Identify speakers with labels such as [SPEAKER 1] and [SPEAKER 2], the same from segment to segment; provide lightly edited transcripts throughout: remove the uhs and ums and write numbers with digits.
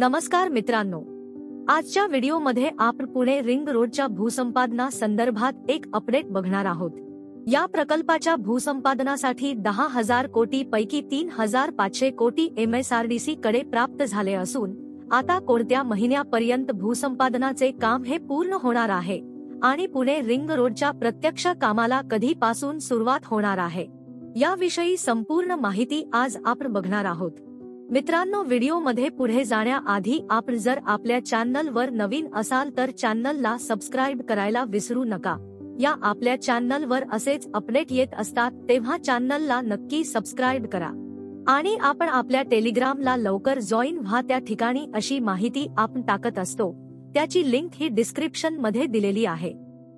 [SPEAKER 1] नमस्कार मित्रांनो, आजच्या व्हिडिओमध्ये आपण पुणे रिंग रोडच्या भूसंपादना संदर्भात एक अपडेट बघणार आहोत। या प्रकल्पाच्या भूसंपादनासाठी 10,000 कोटी पैकी 3,500 कोटी MSRDC कडे प्राप्त झाले असून आता कोणत्या महिन्यापर्यंत भूसंपादनाचे काम हे पूर्ण होणार आहे आणि पुणे रिंग रोडच्या प्रत्यक्ष कामाला कधीपासून सुरुवात होणार आहे याविषयी संपूर्ण माहिती आज आपण बघणार आहोत। मित्रांनो, व्हिडिओमध्ये पुढे जाण्याआधी आपण जर आपल्या चॅनलवर नवीन असाल तर चॅनलला सबस्क्राइब करायला विसरू नका। या आपल्या चॅनलवर असेच अपडेट येत असतात तेव्हा चॅनलला नक्की सबस्क्राइब करा आणि आपण आपल्या टेलिग्रामला लवकर जॉईन व्हा। त्या ठिकाणी अशी माहिती आपण टाकत असतो, त्याची लिंक ही डिस्क्रिप्शन मध्ये दिलेली आहे।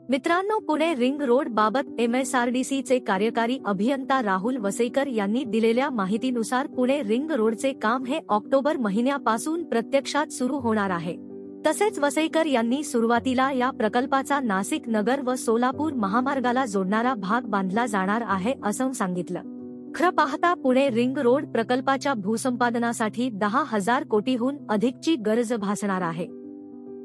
[SPEAKER 1] मित्रांनो, पुणे रिंग रोड बाबत MSRDC चे कार्यकारी अभियंता राहुल वसईकर यांनी दिलेल्या माहितीनुसार पुणे रिंग रोडचे काम हे ऑक्टोबर महिन्यापासून प्रत्यक्षात सुरू होणार आहे। तसेच वसईकर यांनी सुरुवातीला या प्रकल्पाचा नाशिक नगर व सोलापूर महामार्गाला जोडणारा भाग बांधला जाणार आहे असं सांगितलं। खरं पाहता पुणे रिंग रोड प्रकल्पाच्या भूसंपादनासाठी 10,000 कोटीहून अधिकची गरज भासणार आहे।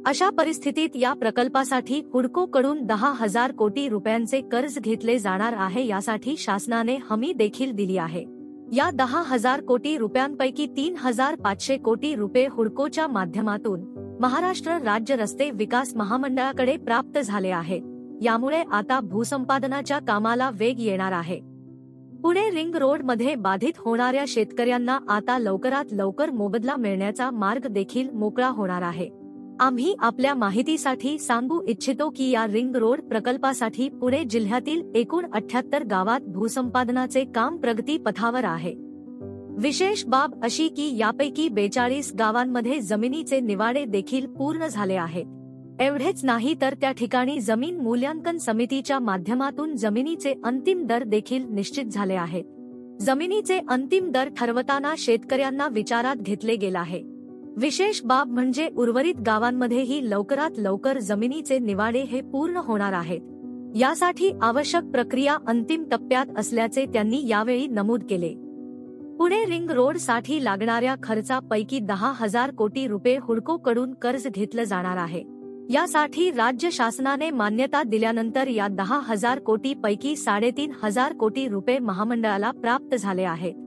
[SPEAKER 1] अशा परिस्थितीत या प्रकल्पासाठी हुडको कडून 10,000 कोटी रुपयांचे कर्ज घेतले जाणार आहे। यासाठी शासनाने हमी देखील दिली आहे। या 10,000 कोटी रुपयांपैकी 3,500 कोटी रुपये हुडकोच्या माध्यमातून महाराष्ट्र राज्य रस्ते विकास महामंडळाकडे प्राप्त झाले आहेत। यामुळे आता भूसंपादनाच्या कामाला वेग येणार आहे। पुणे रिंग रोड मध्ये बाधित होणाऱ्या शेतकऱ्यांना आता लवकरात लवकर मोबदला मिळण्याचा मार्ग देखील मोकळा होणार आहे। आम्ही आपल्या माहितीसाठी सांगू इच्छितो की या रिंग रोड प्रकल्पासाठी पुणे जिल्ह्यातील एकूण 78 गावात भूसंपादनाचे काम प्रगती पथावर आहे। विशेष बाब अशी की यापैकी 42 गावांमध्ये जमिनीचे निवाडे देखील पूर्ण झाले आहेत। एवढेच नाही तर त्या ठिकाणी जमीन मूल्यांकन समितीच्या माध्यमातून जमिनीचे अंतिम दर देखील निश्चित झाले आहेत। जमिनीचे अंतिम दर ठरवताना शेतकऱ्यांना विचारात घेतले गेले आहे। विशेष बाब म्हणजे उर्वरित गावांमध्येही लवकरात लवकर जमिनीचे निवाडे हे पूर्ण होणार आहेत। यासाठी आवश्यक प्रक्रिया अंतिम टप्प्यात असल्याचे त्यांनी यावेळी नमूद केले। पुणे रिंग रोड साठी लागणाऱ्या खर्चापैकी 10,000 कोटी रुपये हुडको कडून कर्ज घेतलं जाणार आहे। यासाठी राज्य शासनाने मान्यता दिल्यानंतर या 10,000 कोटी पैकी 3,500 कोटी रुपये महामंडळाला प्राप्त झाले आहेत।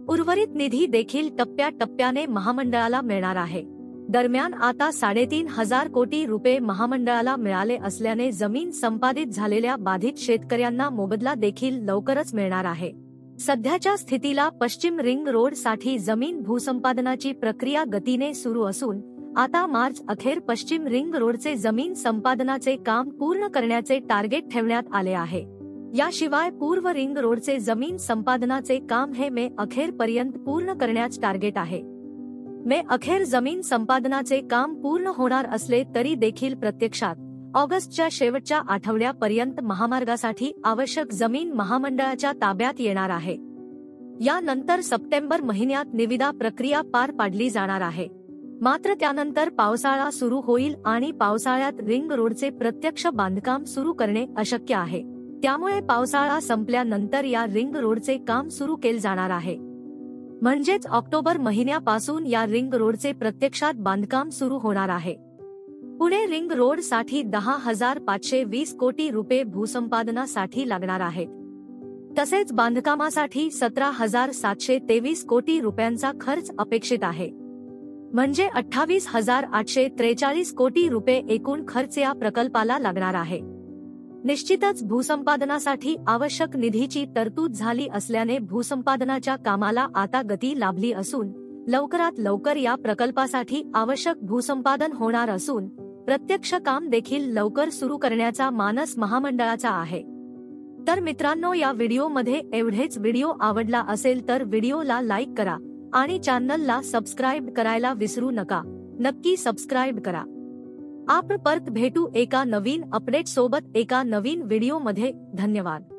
[SPEAKER 1] उर्वरित निधी देखील टप्प्याटप्प्याने महामंडळाला मिळणार आहे। दरम्यान आता 3,500 कोटी रुपये महामंडळाला मिळाले असल्याने जमीन संपादित झालेल्या बाधित शेतकऱ्यांना मोबदला देखील लवकरच मिळणार आहे। सध्याच्या स्थितीला पश्चिम रिंग रोड साठी जमीन भूसंपादनाची प्रक्रिया गतीने सुरू असून आता मार्च अखेर पश्चिम रिंग रोडचे जमीन संपादनाचे काम पूर्ण करण्याचे टार्गेट ठेवण्यात आले आहे। याशिवाय पूर्व रिंग रोडचे जमीन संपादनाचे काम हे मे अखेर पर्यंत पूर्ण करण्याचे टार्गेट आहे। मे अखेर जमीन संपादनाचे काम पूर्ण होणार असले तरी देखील प्रत्यक्षात ऑगस्टच्या शेवटच्या आठवड्यापर्यंत महामार्गासाठी आवश्यक जमीन महामंडळाच्या ताब्यात येणार आहे। यानंतर सप्टेंबर महिन्यात निविदा प्रक्रिया पार पाडली जाणार आहे। मात्र त्यानंतर पावसाळा सुरू होईल आणि पावसाळ्यात रिंग रोडचे प्रत्यक्ष बांधकाम सुरू करणे अशक्य आहे। त्यामुळे पावसाळा संपल्यानंतर या रिंग रोडचे काम सुरू केले जाणार आहे। म्हणजेच ऑक्टोबर महिन्यापासून या रिंग रोडचे प्रत्यक्षात बांधकाम सुरू होणार आहे। पुणे रिंग रोड साठी 10,520 कोटी रुपये भूसंपादनासाठी लागणार आहेत। तसेच बांधकामासाठी 17,723 कोटी रुपयांचा खर्च अपेक्षित आहे। म्हणजे 28,843 कोटी रुपये एकूण खर्च या प्रकल्पाला लागणार आहे। निश्चितच भूसंपादनासाठी आवश्यक निधीची तरतूद झाली असल्याने भूसंपादनाच्या कामाला आता गती लाभली असून लवकरात लवकर या प्रकल्पासाठी आवश्यक भूसंपादन होणार असून प्रत्यक्ष काम देखील लवकर सुरू करण्याचा मानस महामंडळाचा आहे। तर मित्रांनो, या व्हिडिओमध्ये एवढेच। व्हिडिओ आवडला असेल तर व्हिडिओला लाईक करा आणि चॅनलला सबस्क्राइब करायला विसरू नका। नक्की सबस्क्राइब करा। आपण परत भेटू एका नवीन अपडेट सोबत एका नवीन व्हिडिओ मध्ये। धन्यवाद।